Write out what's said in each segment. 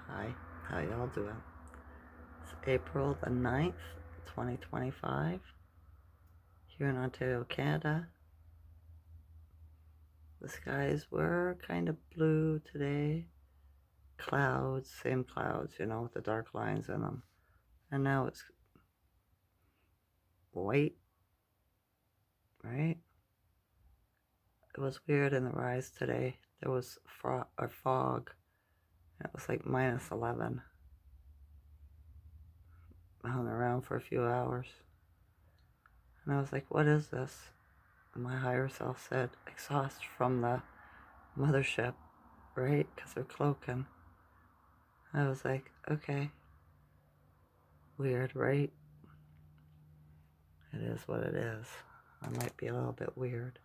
Hi, how y'all doing? It's April the 9th, 2025, here in Ontario, Canada. The skies were kind of blue today. Clouds, same clouds, with the dark lines in them. And now it's white, right? It was weird in the rise today. There was a fog. It was like -11. I hung around for a few hours. And I was like, what is this? And my higher self said, exhaust from the mothership, right? Because they're cloaking. I was like, okay. Weird, right? It is what it is. I might be a little bit weird.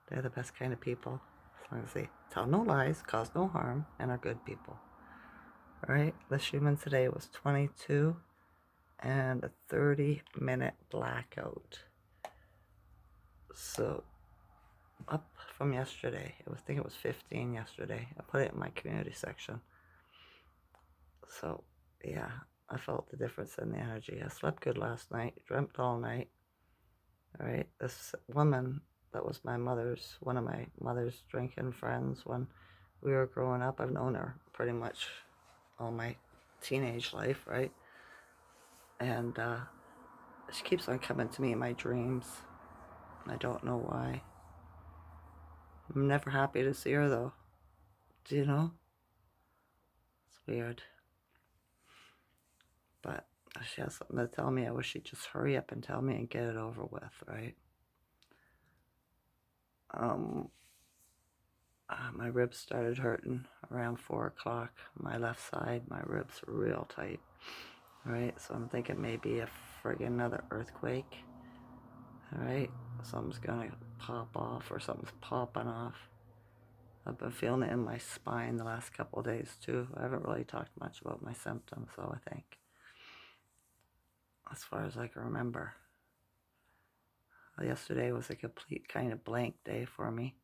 They're the best kind of people. As long as they tell no lies, cause no harm, and are good people. Alright, the Schuman today was 22 and a 30-minute blackout. So, up from yesterday. I think it was 15 yesterday. I put it in my community section. So, yeah, I felt the difference in the energy. I slept good last night, dreamt all night. All right, this woman that was one of my mother's drinking friends when we were growing up. I've known her pretty much all my teenage life, right? And she keeps on coming to me in my dreams. I don't know why. I'm never happy to see her though. Do you know? It's weird. But she has something to tell me. I wish she'd just hurry up and tell me and get it over with, right? My ribs started hurting around 4 o'clock. My left side, my ribs were real tight. Alright, so I'm thinking maybe a friggin' another earthquake. Alright, something's gonna pop off or something's popping off. I've been feeling it in my spine the last couple of days too. I haven't really talked much about my symptoms though, I think. As far as I can remember. Yesterday was a complete kind of blank day for me.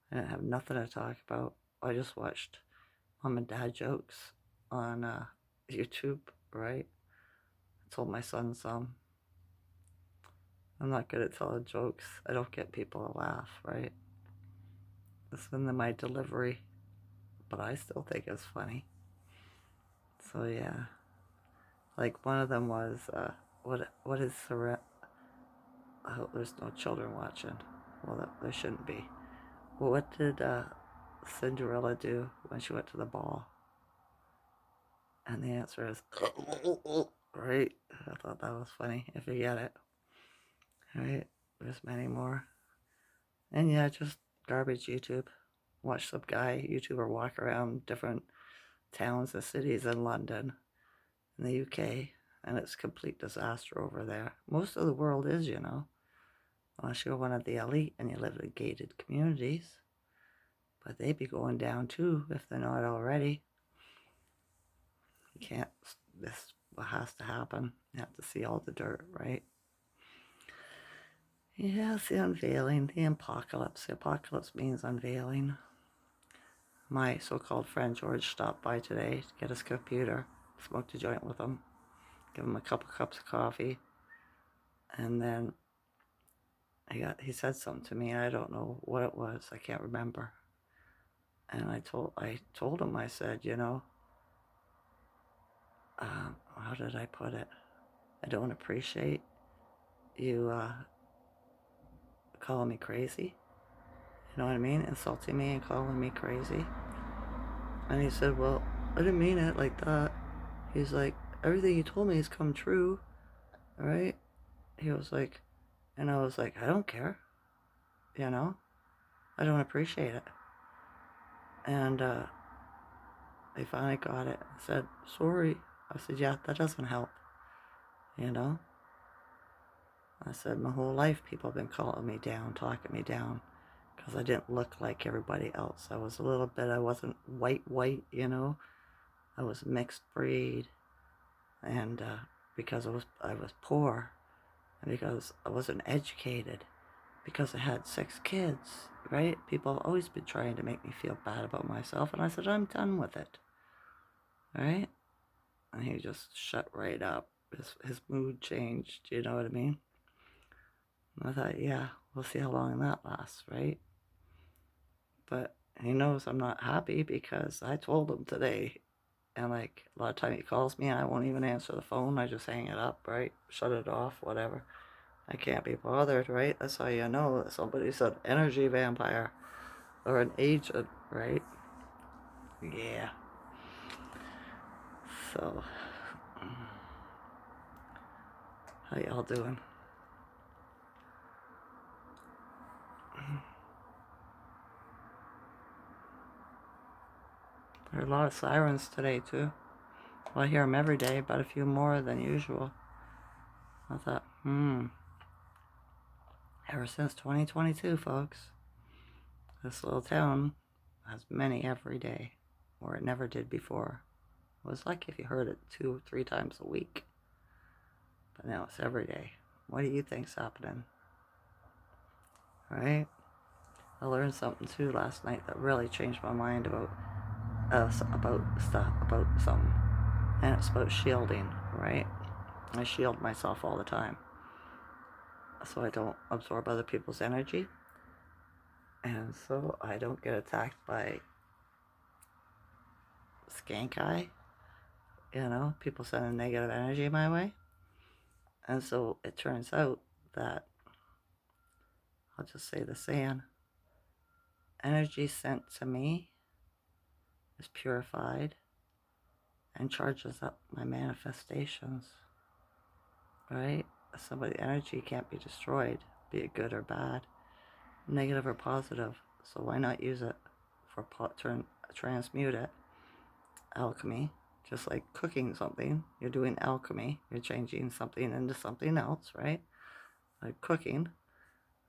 I didn't have nothing to talk about. I just watched mom and dad jokes on YouTube, right? I told my son some. I'm not good at telling jokes. I don't get people to laugh, right? Listen to my delivery, but I still think it's funny. So yeah, like one of them was, what is I hope there's no children watching. Well, there shouldn't be. Well, what did Cinderella do when she went to the ball? And the answer is, right? I thought that was funny, if you get it. Right? There's many more. And yeah, just garbage YouTube. Watch some guy, YouTuber, walk around different towns and cities in London, in the UK, and it's a complete disaster over there. Most of the world is, unless you're one of the elite and you live in gated communities. But they be going down too, if they're not already. You can't, this what has to happen. You have to see all the dirt, right? Yeah, it's the unveiling, the apocalypse. The apocalypse means unveiling. My so-called friend George stopped by today to get his computer, smoked a joint with him, give him a couple cups of coffee, and then he said something to me, and I don't know what it was. I can't remember. And I told him, I said, how did I put it? I don't appreciate you calling me crazy. You know what I mean? Insulting me and calling me crazy. And he said, well, I didn't mean it like that. He's like, everything you told me has come true, right? He was like, and I was like, I don't care, I don't appreciate it. And they finally got it. I said, sorry. I said, yeah, that doesn't help, I said, my whole life people have been calling me down, talking me down, because I didn't look like everybody else. I was I wasn't white, I was mixed breed. And because I was poor, and because I wasn't educated, because I had 6 kids, right? People have always been trying to make me feel bad about myself, and I said, I'm done with it. right? And he just shut right up. His mood changed, you know what I mean? And I thought, yeah, we'll see how long that lasts, right? But he knows I'm not happy because I told him today. And like a lot of time he calls me and I won't even answer the phone. I just hang it up, right? Shut it off, whatever. I can't be bothered, right? That's how you know that somebody's an energy vampire or an agent, right? Yeah. So, how y'all doing? There are a lot of sirens today, too. Well, I hear them every day, but a few more than usual. I thought, ever since 2022, folks, this little town has many every day, or it never did before. It was like if you heard it 2 or 3 times a week, but now it's every day. What do you think's happening? Right? I learned something too last night that really changed my mind about something, and it's about shielding. Right? I shield myself all the time, so I don't absorb other people's energy, and so I don't get attacked by skank eye. You know, people sending negative energy my way, and so it turns out that I'll just say the saying: energy sent to me is purified and charges up my manifestations. Right? Somebody's energy can't be destroyed, be it good or bad, negative or positive. So why not use it for transmute it? Alchemy, just like cooking something, you're doing alchemy. You're changing something into something else, right? Like cooking.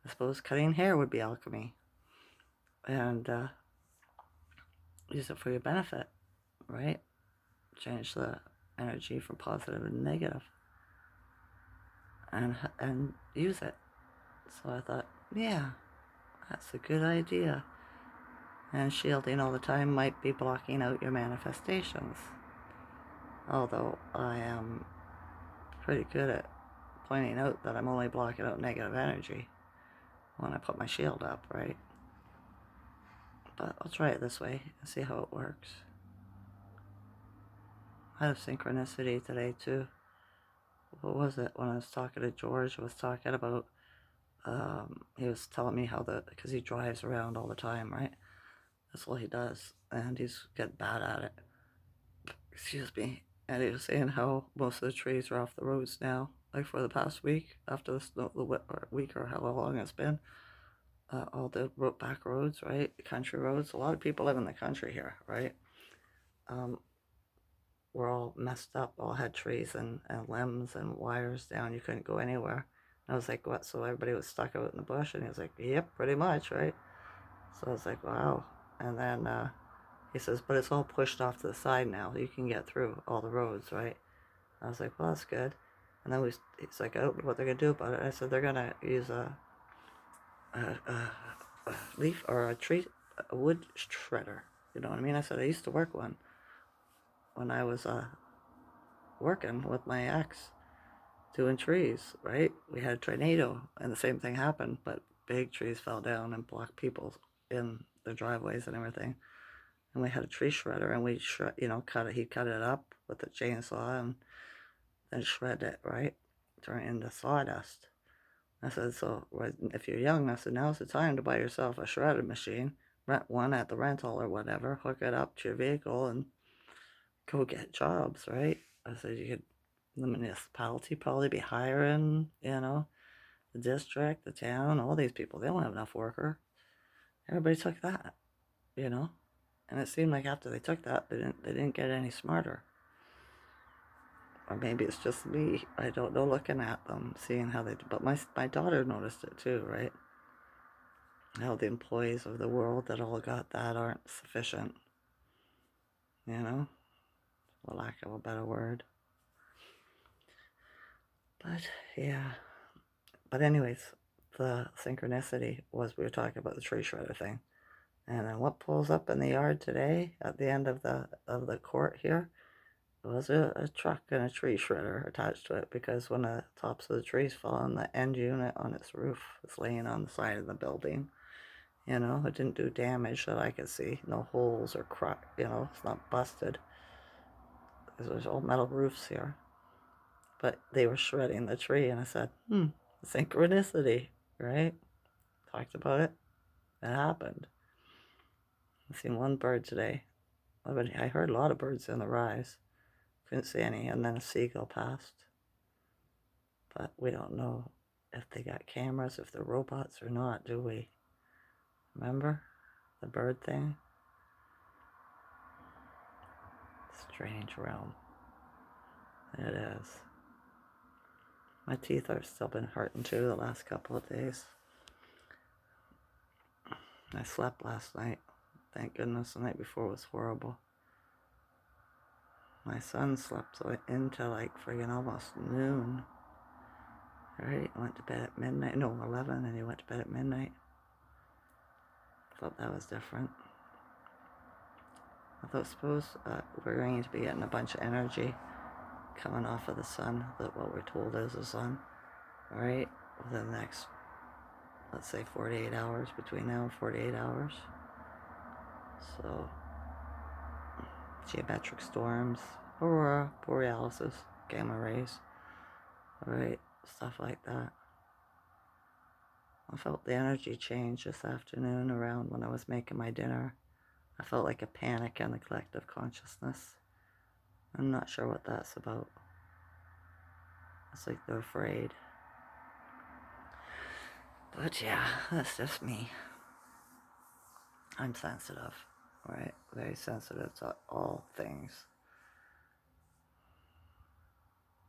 I suppose cutting hair would be alchemy, and use it for your benefit, right? Change the energy from positive and negative, and use it. So I thought, yeah, that's a good idea. And shielding all the time might be blocking out your manifestations. Although I am pretty good at pointing out that I'm only blocking out negative energy when I put my shield up, right? But I'll try it this way and see how it works. I had a synchronicity today too. What was it? When I was talking to George, I was talking about, he was telling me how because he drives around all the time, right? That's what he does. And he's getting bad at it. Excuse me. And he was saying how most of the trees are off the roads now, like for the past week, after the snow, week or how long it's been. All the back roads, right? The country roads. A lot of people live in the country here, right? Um, we're all messed up, all had trees and limbs and wires down. You couldn't go anywhere. And I was like, what? So everybody was stuck out in the bush? And he was like, yep, pretty much, right? So I was like, wow. And then he says, but it's all pushed off to the side now. You can get through all the roads, right? I was like, well, that's good. And then he's like, I don't know what they're going to do about it. I said, they're going to use a leaf or a wood shredder. You know what I mean? I said, I used to work one when I was working with my ex doing trees, right? We had a tornado and the same thing happened, but big trees fell down and blocked people in their driveways and everything. And we had a tree shredder and we cut it. He cut it up with a chainsaw and then shred it, right? Turn it into sawdust. I said, so if you're young, I said, now's the time to buy yourself a shredding machine, rent one at the rental or whatever, hook it up to your vehicle and go get jobs, right? I said, the municipality probably be hiring, the district, the town, all these people. They don't have enough worker. Everybody took that, you know? And it seemed like after they took that, they didn't get any smarter. Or maybe it's just me. I don't know. Looking at them, seeing how they do. But my daughter noticed it too, right? How the employees of the world that all got that aren't sufficient. You know, for lack of a better word. But yeah. But anyways, the synchronicity was we were talking about the tree shredder thing, and then what pulls up in the yard today at the end of the court here There was a truck and a tree shredder attached to it because one of the tops of the trees fell on the end unit on its roof. It's laying on the side of the building. You know, it didn't do damage that I could see. No holes or crack. You know, it's not busted. There's all metal roofs here. But they were shredding the tree, and I said, synchronicity, right? Talked about it. It happened. I've seen one bird today. I heard a lot of birds in the rise. Couldn't see any, and then a seagull passed. But we don't know if they got cameras, if they're robots or not, do we? Remember the bird thing? Strange realm. It is. My teeth have still been hurting too the last couple of days. I slept last night. Thank goodness. The night before was horrible. My son slept into like friggin' almost noon. Right? Went to bed at midnight. No, 11, and he went to bed at midnight. Thought that was different. I thought, suppose we're going to be getting a bunch of energy coming off of the sun, that what we're told is the sun, right? Within the next, let's say 48 hours, between now and 48 hours. So, geometric storms, aurora borealis, gamma rays, right? Stuff like that. I felt the energy change this afternoon around when I was making my dinner. I felt like a panic in the collective consciousness. I'm not sure what that's about. It's like they're afraid. But yeah, that's just me. I'm sensitive, right? Very sensitive to all things.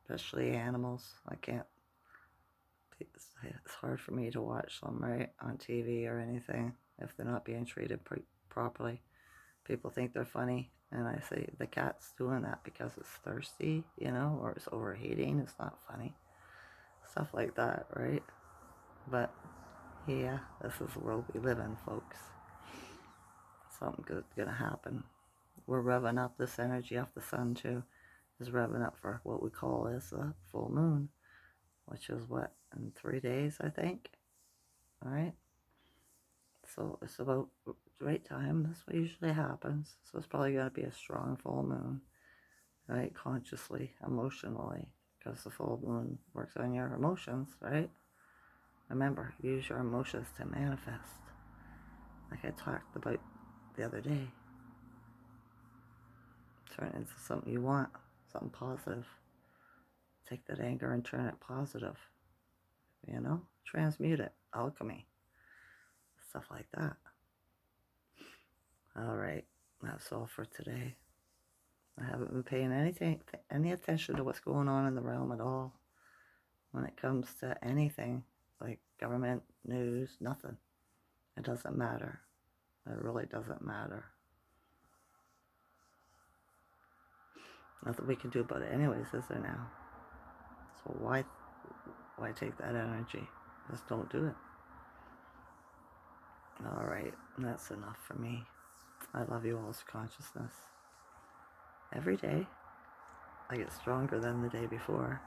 Especially animals. I can't, it's hard for me to watch them, right? On TV or anything if they're not being treated properly. People think they're funny, and I say the cat's doing that because it's thirsty, you know, or it's overheating. It's not funny. Stuff like that, right? But yeah, this is the world we live in, folks. Something good's gonna happen. We're revving up this energy off the sun too. Is revving up for what we call as the full moon, which is what, in 3 days, I think. All right. So it's about the right time. That's what usually happens. So it's probably going to be a strong full moon, right? Consciously, emotionally, because the full moon works on your emotions, right? Remember, use your emotions to manifest. Like I talked about the other day. Turn it into something you want, something positive. Take that anger and turn it positive. You know? Transmute it. Alchemy. Stuff like that. Alright, that's all for today. I haven't been paying any attention to what's going on in the realm at all. When it comes to anything, like government, news, nothing. It doesn't matter. It really doesn't matter. Nothing we can do about it anyways, is there now? So why take that energy? Just don't do it. Alright, that's enough for me. I love you all's consciousness. Every day, I get stronger than the day before.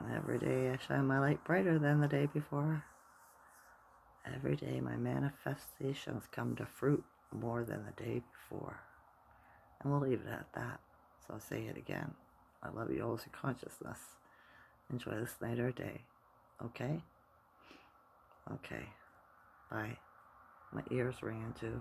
And every day I shine my light brighter than the day before. Every day my manifestations come to fruit more than the day before. And we'll leave it at that. So I'll say it again. I love you all's consciousness. Enjoy this night or day. Okay? Okay. Bye. My ears ringing too.